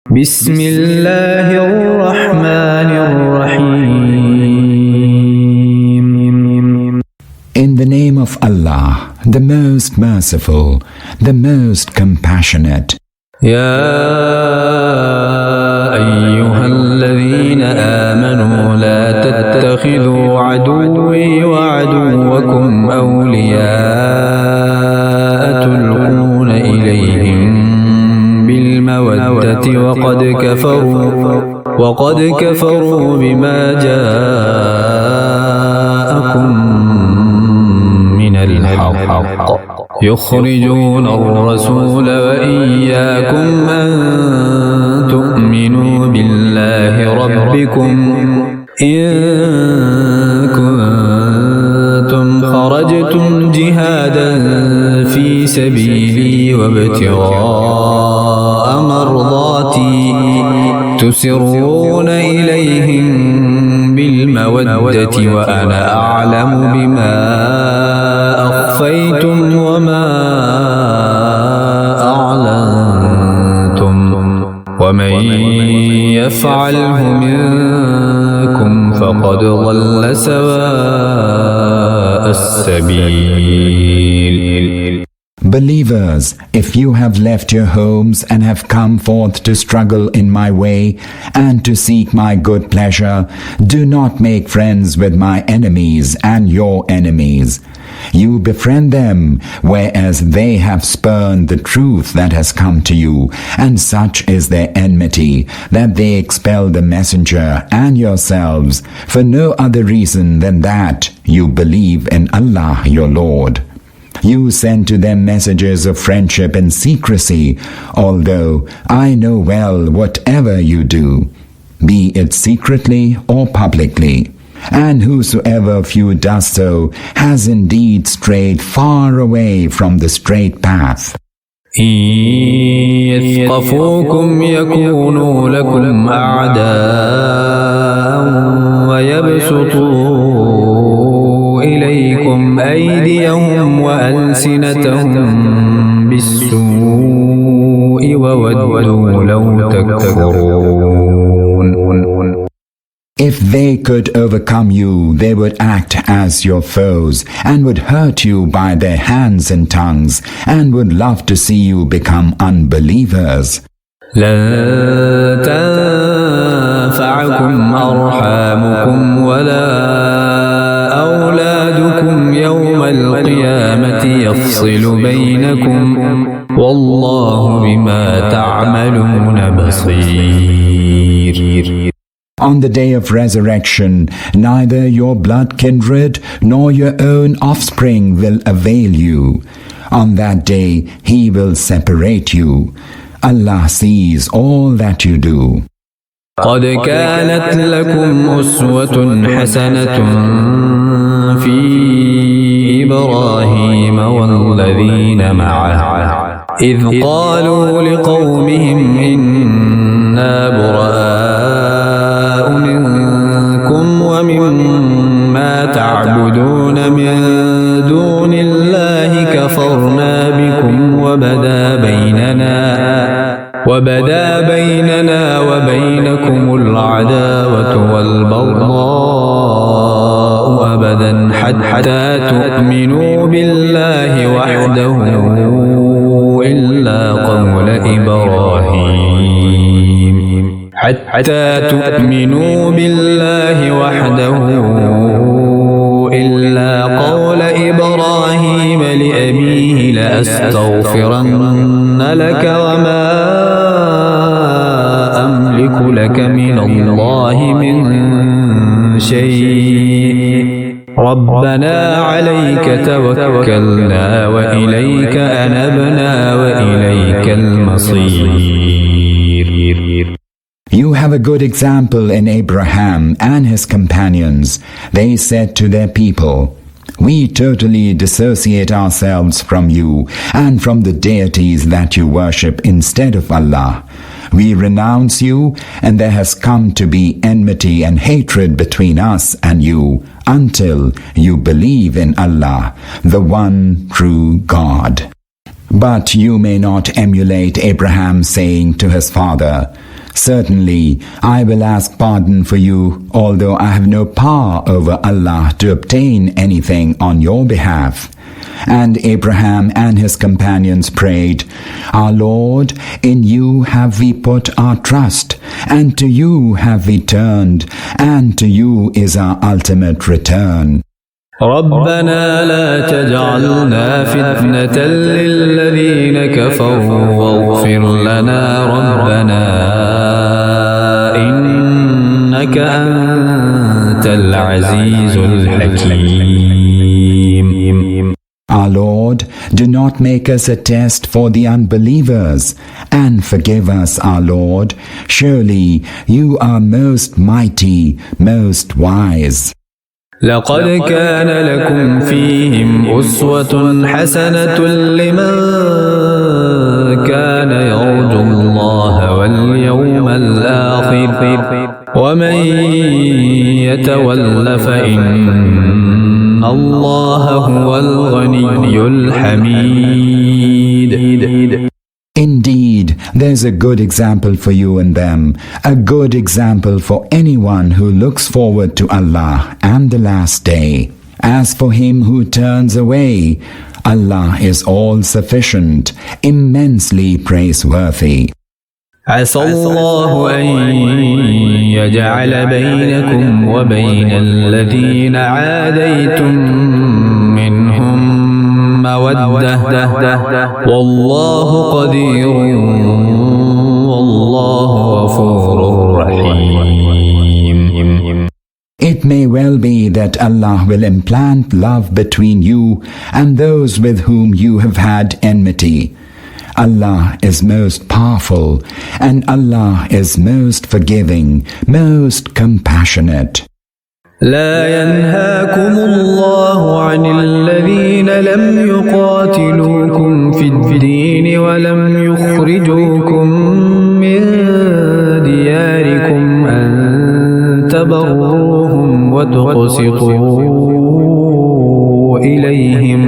بسم الله الرحمن الرحيم. In the name of Allah, the most merciful, the most compassionate. يا أيها الذين آمنوا لا تتخذوا عدوي وعدوكم أولياء تلقون إليهم بالمودة وقد كفروا بما جاءكم من الحق يخرجون الرسول وإياكم أن تؤمنوا بالله ربكم إن كنتم خرجتم جهادا في سبيلي وابتغاء مرضاتي تسرون إليهم بالمودة وأنا أعلم بما أخفيتم وما أعلنتم ومن يفعله منكم فقد ضل سواء السبيل. Believers, if you have left your homes and have come forth to struggle in my way and to seek my good pleasure, do not make friends with my enemies and your enemies. You befriend them, whereas they have spurned the truth that has come to you, and such is their enmity, that they expel the messenger and yourselves, for no other reason than that you believe in Allah your Lord. You send to them messages of friendship in secrecy, although I know well whatever you do, be it secretly or publicly. And whosoever of you does so has indeed strayed far away from the straight path. إن يثقفوكم يكونوا لكم أعداء ويبسطوا إليكم أيديهم وألسنتهم بالسوء وودوا لو تكفرون. If they could overcome you, they would act as your foes and would hurt you by their hands and tongues and would love to see you become unbelievers. لن تنفعكم أرحامكم ولا أولادكم يوم القيامة يفصل بينكم والله بما تعملون بصير. On the day of resurrection, neither your blood kindred nor your own offspring will avail you. On that day, He will separate you. Allah sees all that you do. قد كانت لكم أسوة حسنة في إبراهيم والذين معه إذ قالوا لقومهم إنا براء منكم ومما تعبدون من دون الله كفرنا بكم وبدا بيننا وبينكم العداوة والبغضاء أبدا حتى تؤمنوا بالله وحده إلا قول إبراهيم لأبيه لأستغفرن لك وما أملك لك من الله من شيء ربنا عليك توكلنا وإليك أنبنا وإليك المصير. You have a good example in Abraham and his companions. They said to their people, "We totally dissociate ourselves from you and from the deities that you worship instead of Allah. We renounce you, and there has come to be enmity and hatred between us and you until you believe in Allah, the one true God." But you may not emulate Abraham saying to his father, Certainly, I will ask pardon for you, although I have no power over Allah to obtain anything on your behalf. And Abraham and his companions prayed, Our Lord, in you have we put our trust, and to you have we turned, and to you is our ultimate return. ربنا لا تجعلنا فتنة للذين كفروا واغفر لنا ربنا إنك أنت العزيز الحكيم. Our Lord, do not make us a test for the unbelievers, and forgive us, our Lord. Surely you are most mighty, most wise. لقد كان لكم فيهم أسوة حسنة لمن كان يرجو الله واليوم الآخر ومن يتول فإن الله هو الغني الحميد. Indeed, there's a good example for you in them, a good example for anyone who looks forward to Allah and the last day. As for him who turns away, Allah is all-sufficient, immensely praiseworthy. عسى الله أن يجعل بينكم وبين الذين عاديتم منهم مودة والله قدير والله غفور رحيم. It may well be that Allah will implant love between you and those with whom you have had enmity. Allah is most powerful, and Allah is most forgiving, most compassionate. لا ينهاكم الله عن الذين لم يقاتلوكم في الدين ولم يخرجوكم من دياركم أن تبروهم وتقسطوا إليهم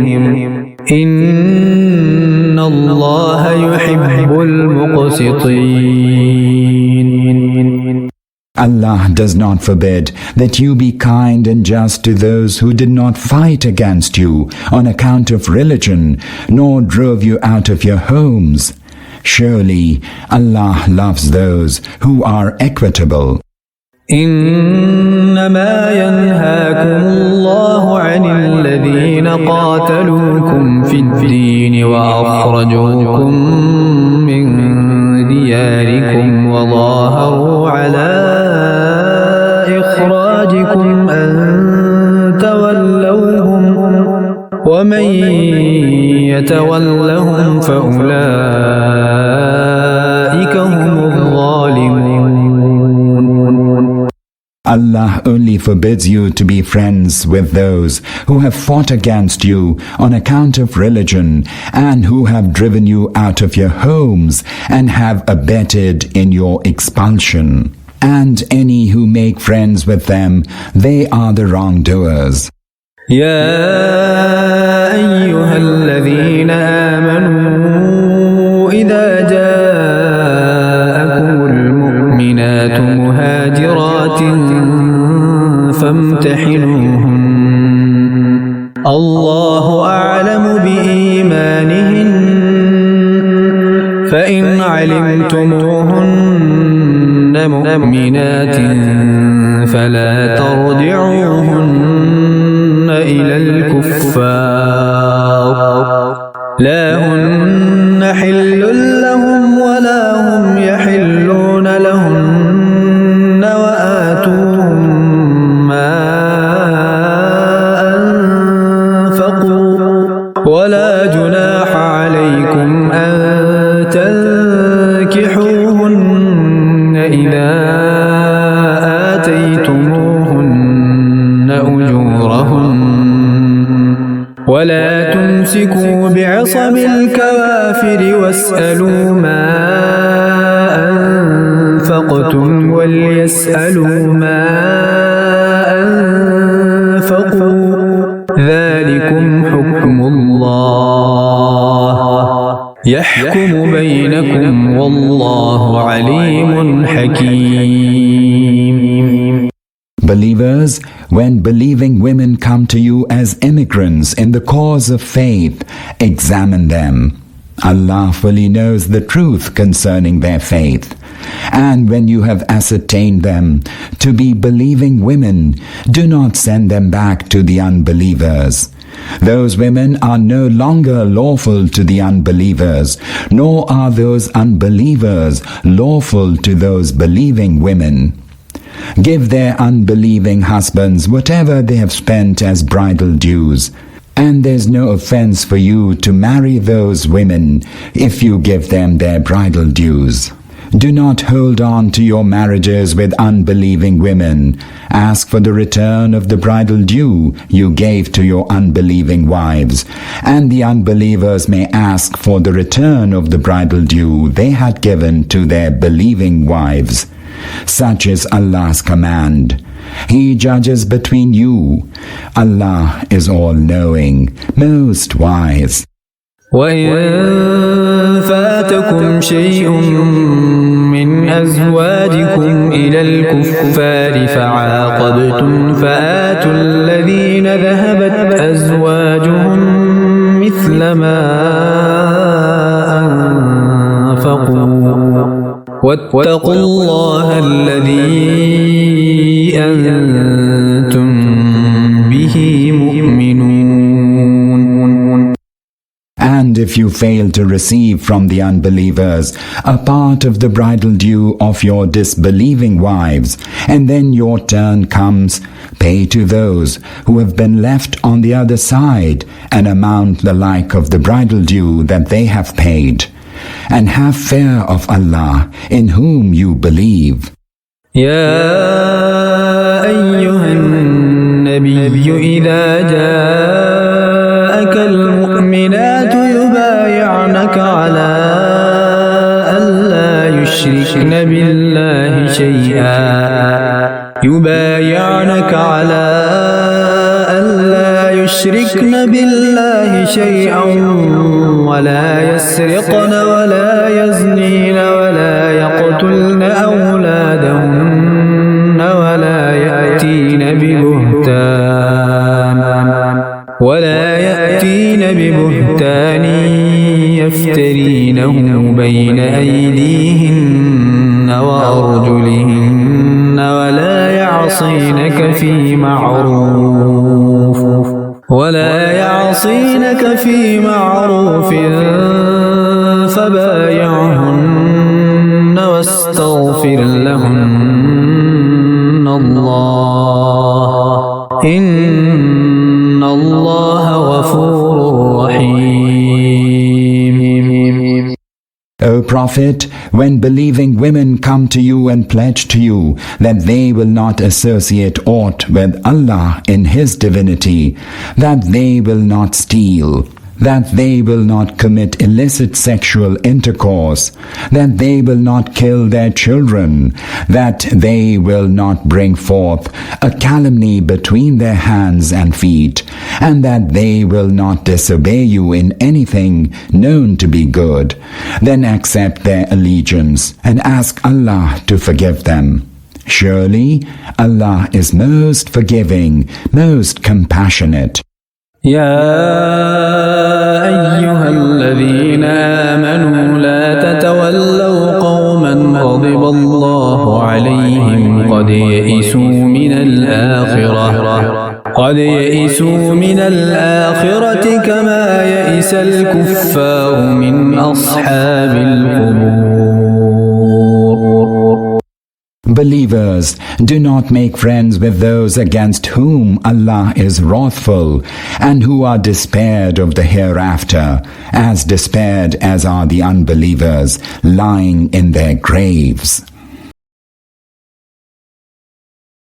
إن الله يحب المقسطين. Allah does not forbid that you be kind and just to those who did not fight against you on account of religion, nor drove you out of your homes. Surely Allah loves those who are equitable. إنما ينهاكم الله عن الذين قاتلوكم في الدين وأخرجوكم من دياركم وظاهروا على إخراجكم أن تولوهم ومن يتولهم فأولئك هم الظالمون. Allah only forbids you to be friends with those who have fought against you on account of religion and who have driven you out of your homes and have abetted in your expulsion. And any who make friends with them, they are the wrongdoers. يا أيها الذين آمنوا إذا جاءكم المؤمنات مهاجرات فامتحنوهن الله أعلم بإيمانهن فإن علمتموهن مؤمنات فلا ترجعوهن إلى الكفار لا هن حل لهم ولا هم يحلون لهن وآتوهم ما أنفقوا ولا جناح عليكم أن تنكحوهن إذا آتيتموهن أجورهن ولا تمسكوا بعصم الكوافر واسألوا ما أنفقتم وليسألوا ما أنفقوا ذلكم حكم الله يحكم بينكم والله والله عليم حكيم. Believers, when believing women come to you as immigrants in the cause of faith, examine them. Allah fully knows the truth concerning their faith. And when you have ascertained them to be believing women, do not send them back to the unbelievers. Those women are no longer lawful to the unbelievers, nor are those unbelievers lawful to those believing women. Give their unbelieving husbands whatever they have spent as bridal dues. And there's no offense for you to marry those women if you give them their bridal dues. Do not hold on to your marriages with unbelieving women. Ask for the return of the bridal due you gave to your unbelieving wives, and the unbelievers may ask for the return of the bridal due they had given to their believing wives. Such is Allah's command. He judges between you. Allah is all-knowing, most wise. وإن فاتكم شيء من أزواجكم إلى الكفار فعاقبتم فآتوا الذين ذهبت أزواجهم مثل ما أنفقوا واتقوا الله الذي أنتم به مؤمنون. And if you fail to receive from the unbelievers a part of the bridal due of your disbelieving wives, and then your turn comes, pay to those who have been left on the other side an amount the like of the bridal due that they have paid. And have fear of Allah in whom you believe. يا أيها النبي إذا جاءك المؤمنات يبايعنك على ألا يشركن بالله شيئا ولا يسرقن ولا يزنين ولا يقتلن أولادهن ولا يأتين ببهتان يفترينه بين أيديهن وأرجلهن ولا يعصينك في معروف فبايعهن واستغفر لهن الله إن الله غفور رحيم. O Prophet, when believing women come to you and pledge to you that they will not associate aught with Allah in His divinity, that they will not steal, that they will not commit illicit sexual intercourse, that they will not kill their children, that they will not bring forth a calumny between their hands and feet, and that they will not disobey you in anything known to be good, then accept their allegiance and ask Allah to forgive them. Surely Allah is most forgiving, most compassionate. يا أيها الذين آمنوا لا تتولوا قوما غضب الله عليهم قد يئسوا من الآخرة كما يئس الكفار من أصحاب القبور. Believers, do not make friends with those against whom Allah is wrathful and who are despaired of the hereafter, as despaired as are the unbelievers lying in their graves.